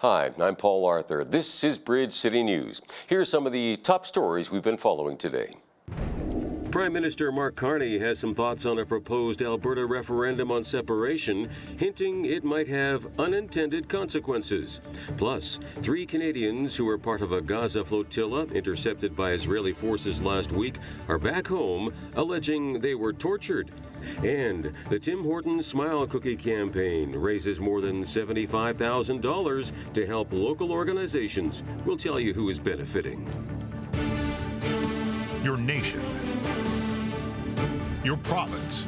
Hi, I'm Paul Arthur. This is Bridge City News. Here are some of the top stories we've been following today. Prime Minister Mark Carney has some thoughts on a proposed Alberta referendum on separation, hinting it might have unintended consequences. Plus, 3 Canadians who were part of a Gaza flotilla intercepted by Israeli forces last week are back home, alleging they were tortured. And the Tim Hortons Smile Cookie campaign raises more than $75,000 to help local organizations. We'll tell you who is benefiting. Your nation. Your province.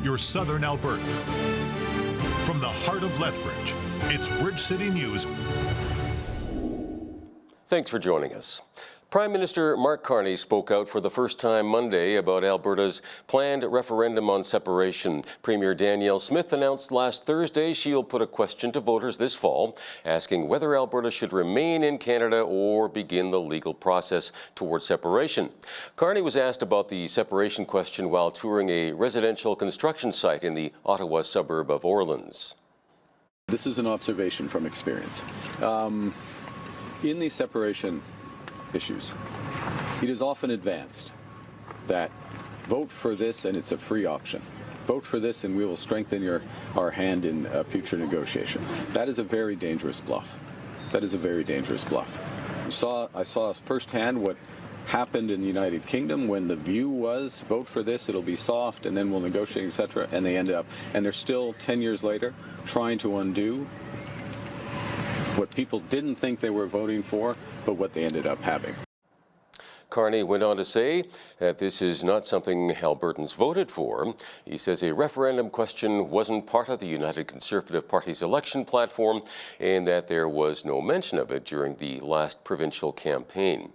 Your southern Alberta. From the heart of Lethbridge, it's Bridge City News. Thanks for joining us. Prime Minister Mark Carney spoke out for the first time Monday about Alberta's planned referendum on separation. Premier Danielle Smith announced last Thursday she'll put a question to voters this fall, asking whether Alberta should remain in Canada or begin the legal process towards separation. Carney was asked about the separation question while touring a residential construction site in the Ottawa suburb of Orleans. This is an observation from experience. In these separation issues, it is often advanced that vote for this and it's a free option. Vote for this and we will strengthen our hand in a future negotiation. That is a very dangerous bluff. That is a very dangerous bluff. I saw firsthand what happened in the United Kingdom when the view was vote for this, it'll be soft, and then we'll negotiate, etc. And they ended up, and they're still 10 years later trying to undo what people didn't think they were voting for, but what they ended up having. Carney went on to say that this is not something Albertans voted for. He says a referendum question wasn't part of the United Conservative Party's election platform and that there was no mention of it during the last provincial campaign.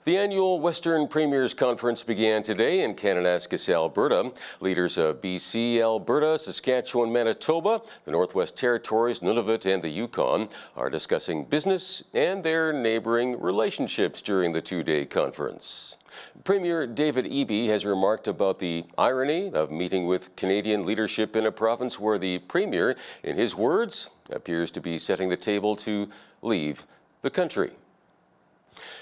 The annual Western Premiers Conference began today in Kananaskis, Alberta. Leaders of BC, Alberta, Saskatchewan, Manitoba, the Northwest Territories, Nunavut, and the Yukon are discussing business and their neighboring relationships during the 2-day conference. Premier David Eby has remarked about the irony of meeting with Canadian leadership in a province where the Premier, in his words, appears to be setting the table to leave the country.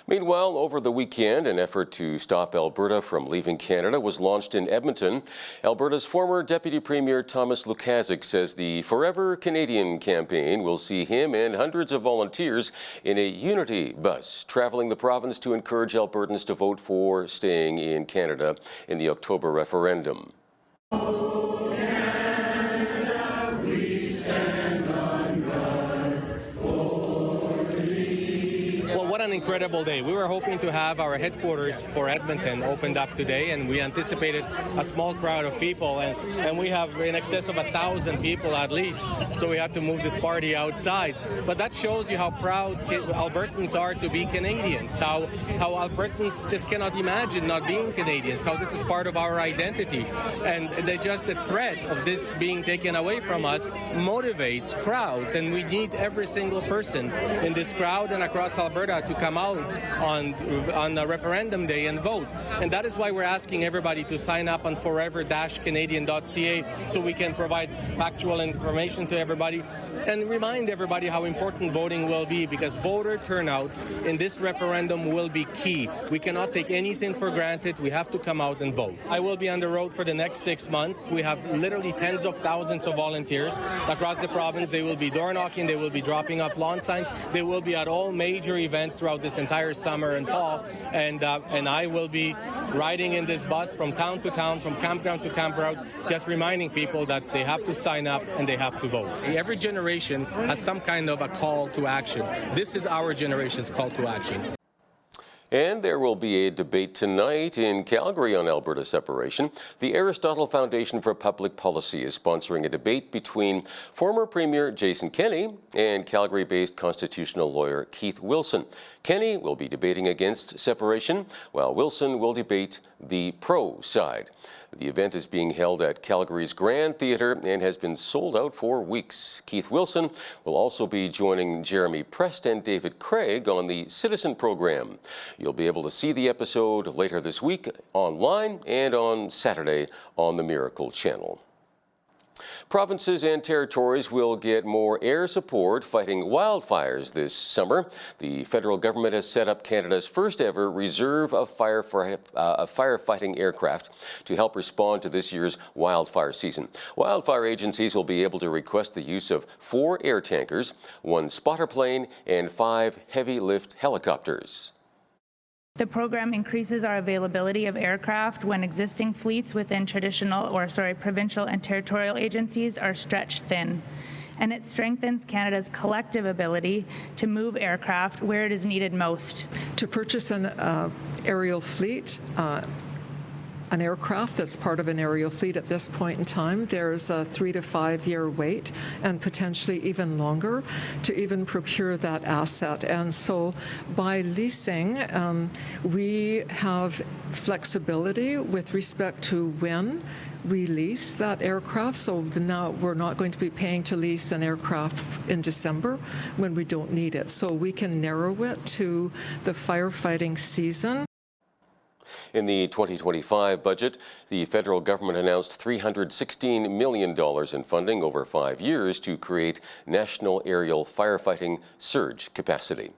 Meanwhile, over the weekend, an effort to stop Alberta from leaving Canada was launched in Edmonton. Alberta's former Deputy Premier Thomas Lukaszuk says the Forever Canadian campaign will see him and hundreds of volunteers in a unity bus traveling the province to encourage Albertans to vote for staying in Canada in the October referendum. What an incredible day. We were hoping to have our headquarters for Edmonton opened up today, and we anticipated a small crowd of people, and we have in excess of 1,000 people at least, so we had to move this party outside. But that shows you how proud Albertans are to be Canadians, how Albertans just cannot imagine not being Canadians, how this is part of our identity. And just the threat of this being taken away from us motivates crowds, and we need every single person in this crowd and across Alberta to come out on the referendum day and vote. And that is why we're asking everybody to sign up on forever-canadian.ca so we can provide factual information to everybody and remind everybody how important voting will be, because voter turnout in this referendum will be key. We cannot take anything for granted. We have to come out and vote. I will be on the road for the next 6 months. We have literally tens of thousands of volunteers across the province. They will be door knocking. They will be dropping off lawn signs. They will be at all major events throughout this entire summer and fall, and I will be riding in this bus from town to town, from campground to campground, just reminding people that they have to sign up and they have to vote. Every generation has some kind of a call to action. This is our generation's call to action. And there will be a debate tonight in Calgary on Alberta separation. The Aristotle Foundation for Public Policy is sponsoring a debate between former Premier Jason Kenney and Calgary-based constitutional lawyer Keith Wilson. Kenney will be debating against separation, while Wilson will debate the pro side. The event is being held at Calgary's Grand Theatre and has been sold out for weeks. Keith Wilson will also be joining Jeremy Prest and David Craig on the Citizen program. You'll be able to see the episode later this week online and on Saturday on the Miracle Channel. Provinces and territories will get more air support fighting wildfires this summer. The federal government has set up Canada's first ever reserve of firefighting aircraft to help respond to this year's wildfire season. Wildfire agencies will be able to request the use of 4 air tankers, 1 spotter plane, and 5 heavy lift helicopters. The program increases our availability of aircraft when existing fleets within provincial and territorial agencies are stretched thin. And it strengthens Canada's collective ability to move aircraft where it is needed most. To purchase an aerial fleet, an aircraft that's part of an aerial fleet at this point in time, there's a 3 to 5 year wait and potentially even longer to even procure that asset. And so by leasing, we have flexibility with respect to when we lease that aircraft. So now we're not going to be paying to lease an aircraft in December when we don't need it. So we can narrow it to the firefighting season. In the 2025 budget, the federal government announced $316 million in funding over 5 years to create national aerial firefighting surge capacity.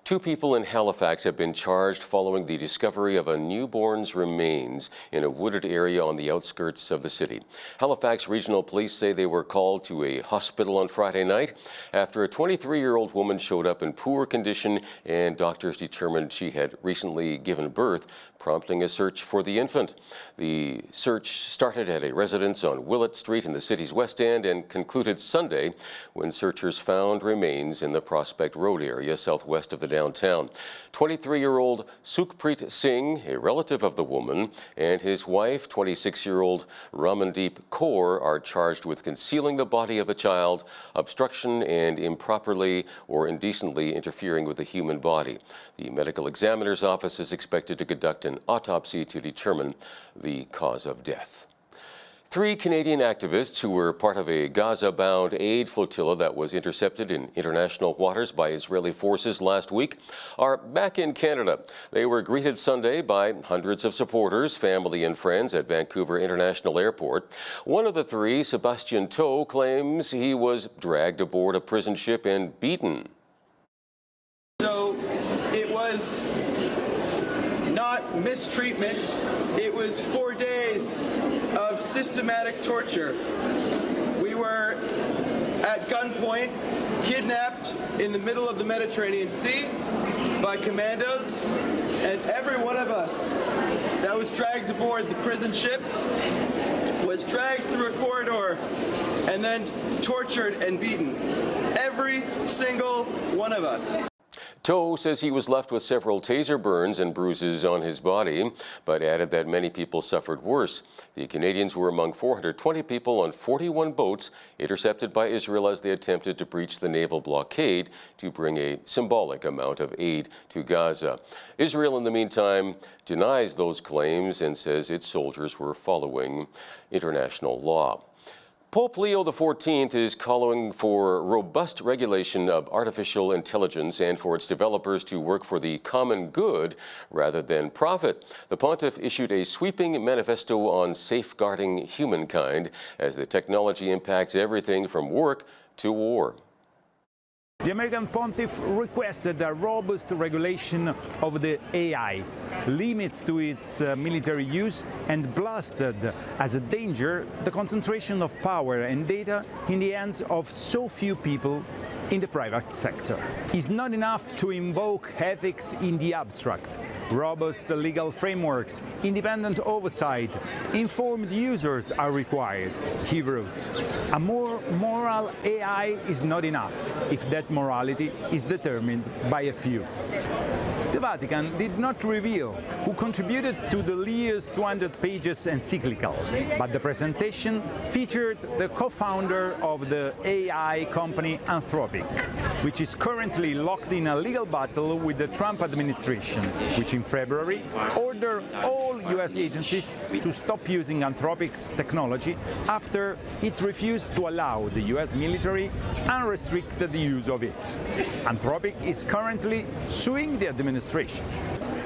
2 people in Halifax have been charged following the discovery of a newborn's remains in a wooded area on the outskirts of the city. Halifax Regional Police say they were called to a hospital on Friday night after a 23-year-old woman showed up in poor condition and doctors determined she had recently given birth, prompting a search for the infant. The search started at a residence on Willett Street in the city's West End and concluded Sunday when searchers found remains in the Prospect Road area southwest of the downtown. 23-year-old Sukhpreet Singh, a relative of the woman, and his wife, 26-year-old Ramandeep Kaur, are charged with concealing the body of a child, obstruction, and improperly or indecently interfering with a human body. The medical examiner's office is expected to conduct an autopsy to determine the cause of death. 3 Canadian activists who were part of a Gaza-bound aid flotilla that was intercepted in international waters by Israeli forces last week are back in Canada. They were greeted Sunday by hundreds of supporters, family and friends at Vancouver International Airport. One of the 3, Sebastian Toe, claims he was dragged aboard a prison ship and beaten. So it was not mistreatment. It was 4 days of systematic torture. We were at gunpoint, kidnapped in the middle of the Mediterranean Sea by commandos, and every one of us that was dragged aboard the prison ships was dragged through a corridor and then tortured and beaten. Every single one of us. Toe says he was left with several taser burns and bruises on his body, but added that many people suffered worse. The Canadians were among 420 people on 41 boats intercepted by Israel as they attempted to breach the naval blockade to bring a symbolic amount of aid to Gaza. Israel, in the meantime, denies those claims and says its soldiers were following international law. Pope Leo XIV is calling for robust regulation of artificial intelligence and for its developers to work for the common good rather than profit. The pontiff issued a sweeping manifesto on safeguarding humankind as the technology impacts everything from work to war. The American pontiff requested a robust regulation of the AI, limits to its military use, and blasted as a danger the concentration of power and data in the hands of so few people in the private sector. It's not enough to invoke ethics in the abstract. Robust legal frameworks, independent oversight, informed users are required, he wrote. A more moral AI is not enough if that morality is determined by a few. The Vatican did not reveal who contributed to the Leo's 200 pages encyclical, but the presentation featured the co-founder of the AI company Anthropic, which is currently locked in a legal battle with the Trump administration, which in February ordered all US agencies to stop using Anthropic's technology after it refused to allow the US military unrestricted use of it. Anthropic is currently suing the administration.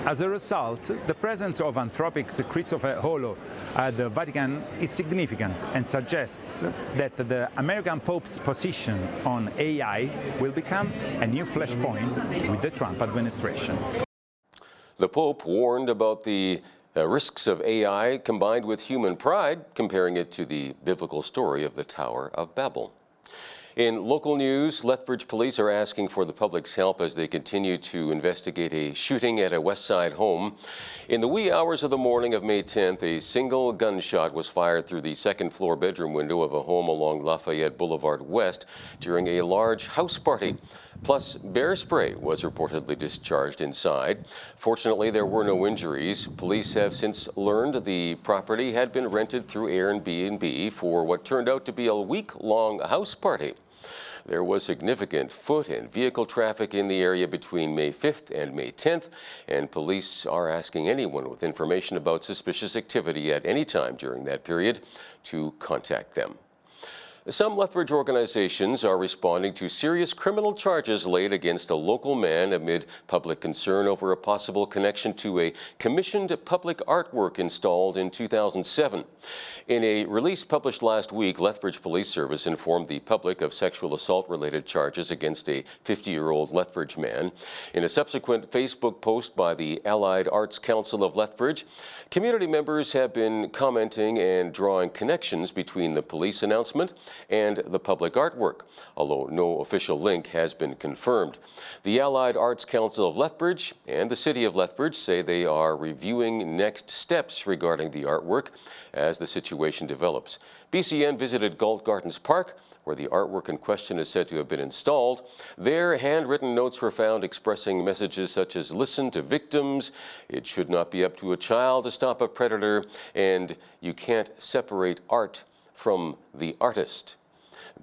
As a result, the presence of Anthropic's Christopher Holo at the Vatican is significant and suggests that the American Pope's position on AI will become a new flashpoint with the Trump administration. The Pope warned about the risks of AI combined with human pride, comparing it to the biblical story of the Tower of Babel. In local news, Lethbridge police are asking for the public's help as they continue to investigate a shooting at a West Side home. In the wee hours of the morning of May 10th, a single gunshot was fired through the second-floor bedroom window of a home along Lafayette Boulevard West during a large house party. Plus, bear spray was reportedly discharged inside. Fortunately, there were no injuries. Police have since learned the property had been rented through Airbnb for what turned out to be a week-long house party. There was significant foot and vehicle traffic in the area between May 5th and May 10th, and police are asking anyone with information about suspicious activity at any time during that period to contact them. Some Lethbridge organizations are responding to serious criminal charges laid against a local man amid public concern over a possible connection to a commissioned public artwork installed in 2007. In a release published last week, Lethbridge Police Service informed the public of sexual assault-related charges against a 50-year-old Lethbridge man. In a subsequent Facebook post by the Allied Arts Council of Lethbridge, community members have been commenting and drawing connections between the police announcement and the public artwork, although no official link has been confirmed. The Allied Arts Council of Lethbridge and the City of Lethbridge say they are reviewing next steps regarding the artwork as the situation develops. BCN visited Galt Gardens Park, where the artwork in question is said to have been installed. There, handwritten notes were found expressing messages such as "Listen to victims," "It should not be up to a child to stop a predator," and "You can't separate art from the artist."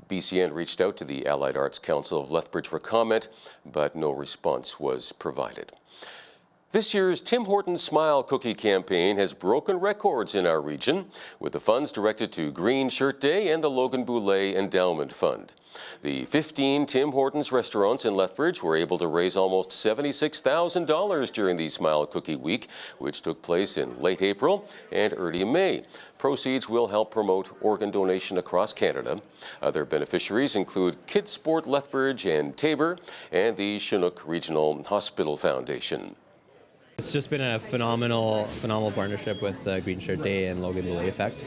BCN reached out to the Allied Arts Council of Lethbridge for comment, but no response was provided. This year's Tim Hortons Smile Cookie campaign has broken records in our region, with the funds directed to Green Shirt Day and the Logan Boulet Endowment Fund. The 15 Tim Hortons restaurants in Lethbridge were able to raise almost $76,000 during the Smile Cookie Week, which took place in late April and early May. Proceeds will help promote organ donation across Canada. Other beneficiaries include Kids Sport Lethbridge and Tabor and the Chinook Regional Hospital Foundation. It's just been a phenomenal partnership with Green Shirt Day and Logan Boulet Effect.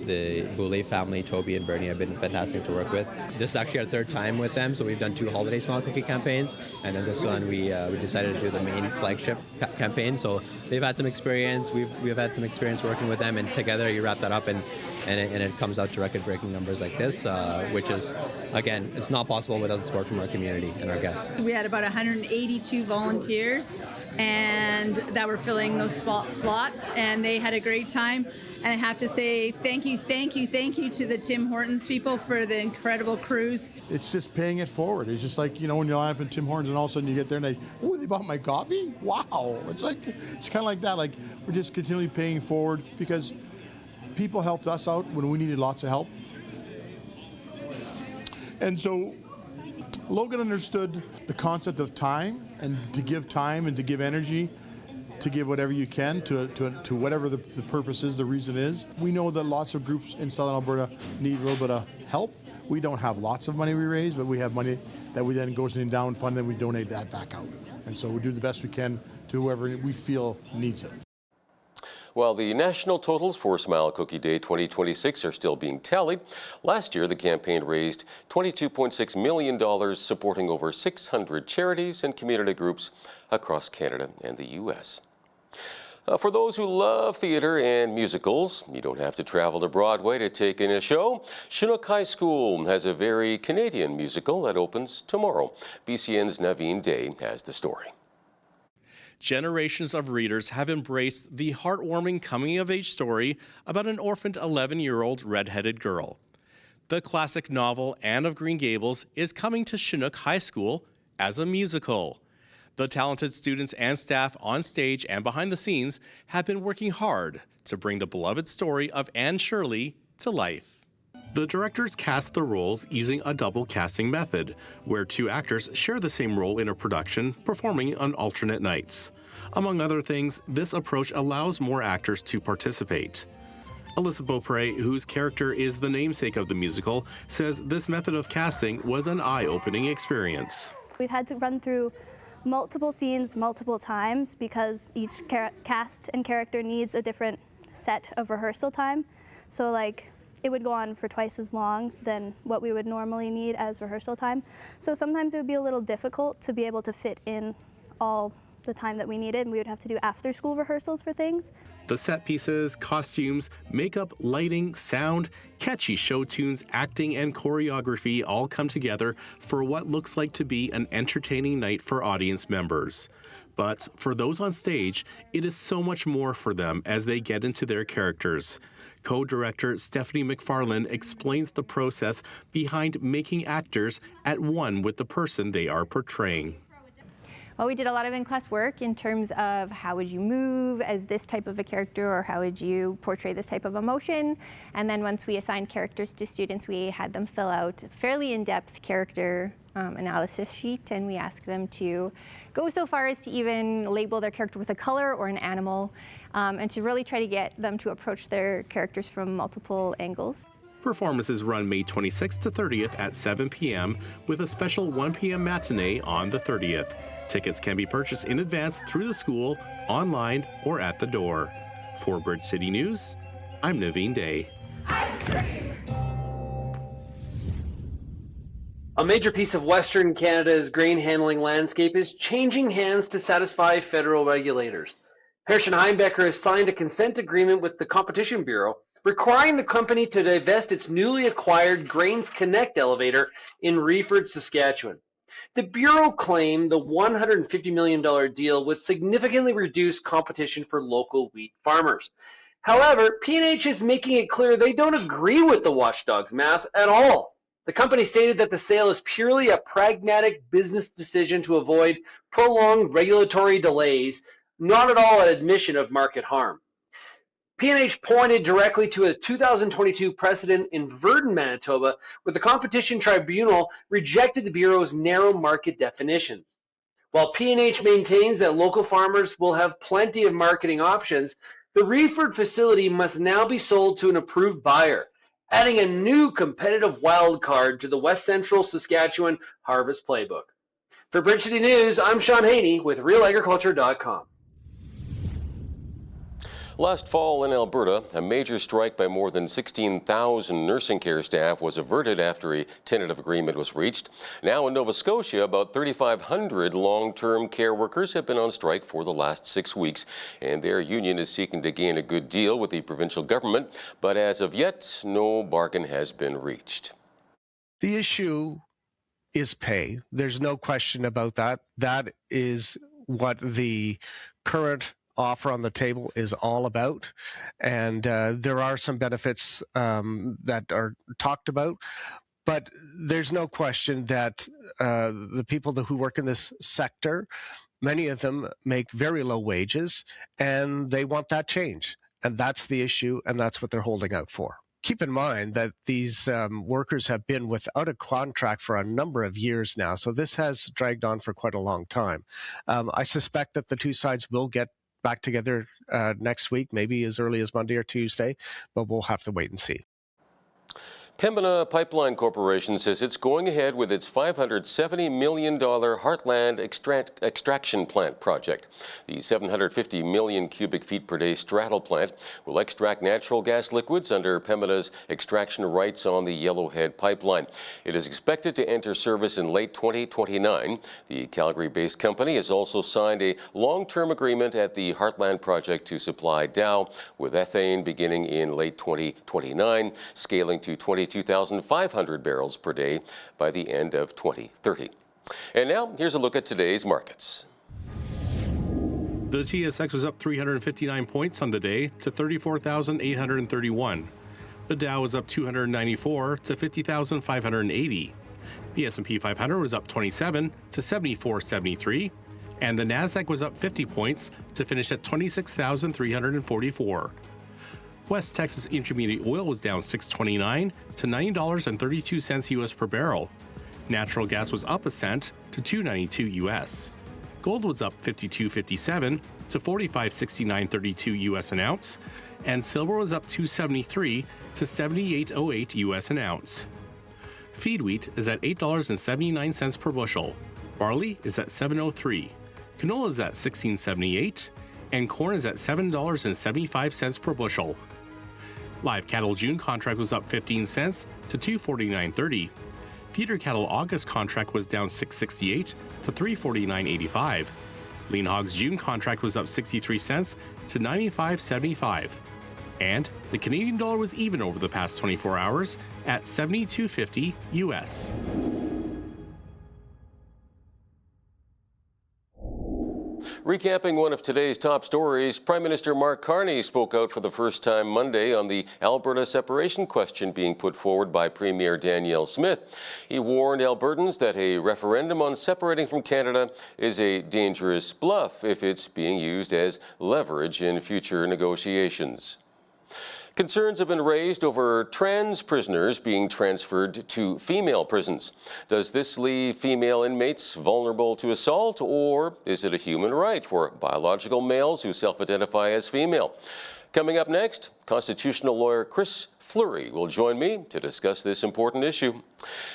The Boulet family, Toby and Bernie, have been fantastic to work with. This is actually our third time with them, so we've done 2 holiday smile cookie campaigns, and then this one we decided to do the main flagship campaign. So they've had some experience, we've had some experience working with them, and together you wrap that up and it comes out to record-breaking numbers like this, which is, again, it's not possible without the support from our community and our guests. We had about 182 volunteers and that were filling those slots, and they had a great time. And I have to say thank you to the Tim Hortons people for the incredible cruise. It's just paying it forward. It's just like, when you line up in Tim Hortons and all of a sudden you get there and they bought my coffee? Wow. It's kind of like that. Like, we're just continually paying forward because people helped us out when we needed lots of help. And so Logan understood the concept of time, and to give time and to give energy, to give whatever you can to whatever the purpose is, the reason is. We know that lots of groups in Southern Alberta need a little bit of help. We don't have lots of money we raise, but we have money that we then goes to the endowment fund, and then we donate that back out. And so we do the best we can to whoever we feel needs it. While the national totals for Smile Cookie Day 2026 are still being tallied, last year the campaign raised $22.6 million, supporting over 600 charities and community groups across Canada and the U.S. For those who love theater and musicals, you don't have to travel to Broadway to take in a show. Chinook High School has a very Canadian musical that opens tomorrow. BCN's Naveen Day has the story. Generations of readers have embraced the heartwarming coming-of-age story about an orphaned 11-year-old redheaded girl. The classic novel Anne of Green Gables is coming to Chinook High School as a musical. The talented students and staff on stage and behind the scenes have been working hard to bring the beloved story of Anne Shirley to life. The directors cast the roles using a double casting method, where two actors share the same role in a production, performing on alternate nights. Among other things, this approach allows more actors to participate. Alyssa Beaupre, whose character is the namesake of the musical, says this method of casting was an eye-opening experience. We've had to run through multiple scenes multiple times because each cast and character needs a different set of rehearsal time. So it would go on for twice as long than what we would normally need as rehearsal time. So sometimes it would be a little difficult to be able to fit in all the time that we needed, and we would have to do after-school rehearsals for things. The set pieces, costumes, makeup, lighting, sound, catchy show tunes, acting, and choreography all come together for what looks like to be an entertaining night for audience members. But for those on stage, it is so much more for them as they get into their characters. Co-director Stephanie McFarlane explains the process behind making actors at one with the person they are portraying. Well, we did a lot of in-class work in terms of how would you move as this type of a character, or how would you portray this type of emotion. And then once we assigned characters to students, we had them fill out a fairly in-depth character analysis sheet, and we asked them to go so far as to even label their character with a color or an animal, and to really try to get them to approach their characters from multiple angles. Performances run May 26th to 30th at 7 p.m. with a special 1 p.m. matinee on the 30th. Tickets can be purchased in advance through the school, online, or at the door. For Bridge City News, I'm Naveen Day. A major piece of Western Canada's grain handling landscape is changing hands to satisfy federal regulators. Hersch & Heimbecker has signed a consent agreement with the Competition Bureau, requiring the company to divest its newly acquired Grains Connect elevator in Reeford, Saskatchewan. The Bureau claimed the $150 million deal would significantly reduce competition for local wheat farmers. However, P&H is making it clear they don't agree with the watchdog's math at all. The company stated that the sale is purely a pragmatic business decision to avoid prolonged regulatory delays, not at all an admission of market harm. P&H pointed directly to a 2022 precedent in Virden, Manitoba, where the Competition Tribunal rejected the Bureau's narrow market definitions. While P&H maintains that local farmers will have plenty of marketing options, the Reeford facility must now be sold to an approved buyer, adding a new competitive wild card to the West Central Saskatchewan Harvest Playbook. For Bridge City News, I'm Sean Haney with RealAgriculture.com. Last fall in Alberta, a major strike by more than 16,000 nursing care staff was averted after a tentative agreement was reached. Now in Nova Scotia, about 3,500 long-term care workers have been on strike for the last 6 weeks, and their union is seeking to gain a good deal with the provincial government, but as of yet, no bargain has been reached. The issue is pay. There's no question about that. That is what the current offer on the table is all about, and there are some benefits that are talked about, but there's no question that the people who work in this sector, many of them make very low wages, and they want that change, and that's the issue, and that's what they're holding out for. Keep in mind that these workers have been without a contract for a number of years now, so this has dragged on for quite a long time. I suspect that the two sides will get back together next week, maybe as early as Monday or Tuesday, but we'll have to wait and see. Pembina Pipeline Corporation says it's going ahead with its $570 million Heartland extraction plant project. The 750 million cubic feet per day straddle plant will extract natural gas liquids under Pembina's extraction rights on the Yellowhead pipeline. It is expected to enter service in late 2029. The Calgary-based company has also signed a long-term agreement at the Heartland project to supply Dow with ethane beginning in late 2029, scaling to 22,500 barrels per day by the end of 2030. And now, here's a look at today's markets. The TSX was up 359 points on the day to 34,831. The Dow was up 294 to 50,580. The S&P 500 was up 27 to 7473. And the Nasdaq was up 50 points to finish at 26,344. West Texas Intermediate oil was down $6.29 to $9.32 US per barrel. Natural gas was up a cent to $2.92 US. Gold was up $52.57 to $45.6932 US an ounce, and silver was up $2.73 to $78.08 US an ounce. Feed wheat is at $8.79 per bushel. Barley is at $7.03. Canola is at $16.78, and corn is at $7.75 per bushel. Live cattle June contract was up 15 cents to $249.30. Feeder cattle August contract was down $6.68 to $349.85. Lean hogs June contract was up 63 cents to $95.75. And the Canadian dollar was even over the past 24 hours at $72.50 US. Recapping one of today's top stories, Prime Minister Mark Carney spoke out for the first time Monday on the Alberta separation question being put forward by Premier Danielle Smith. He warned Albertans that a referendum on separating from Canada is a dangerous bluff if it's being used as leverage in future negotiations. Concerns have been raised over trans prisoners being transferred to female prisons. Does this leave female inmates vulnerable to assault, or is it a human right for biological males who self-identify as female? Coming up next, constitutional lawyer Chris Fleury will join me to discuss this important issue.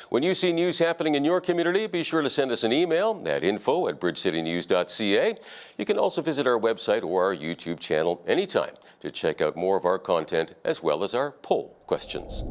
When you see news happening in your community, be sure to send us an email at info@bridgecitynews.ca. You can also visit our website or our YouTube channel anytime to check out more of our content as well as our poll questions.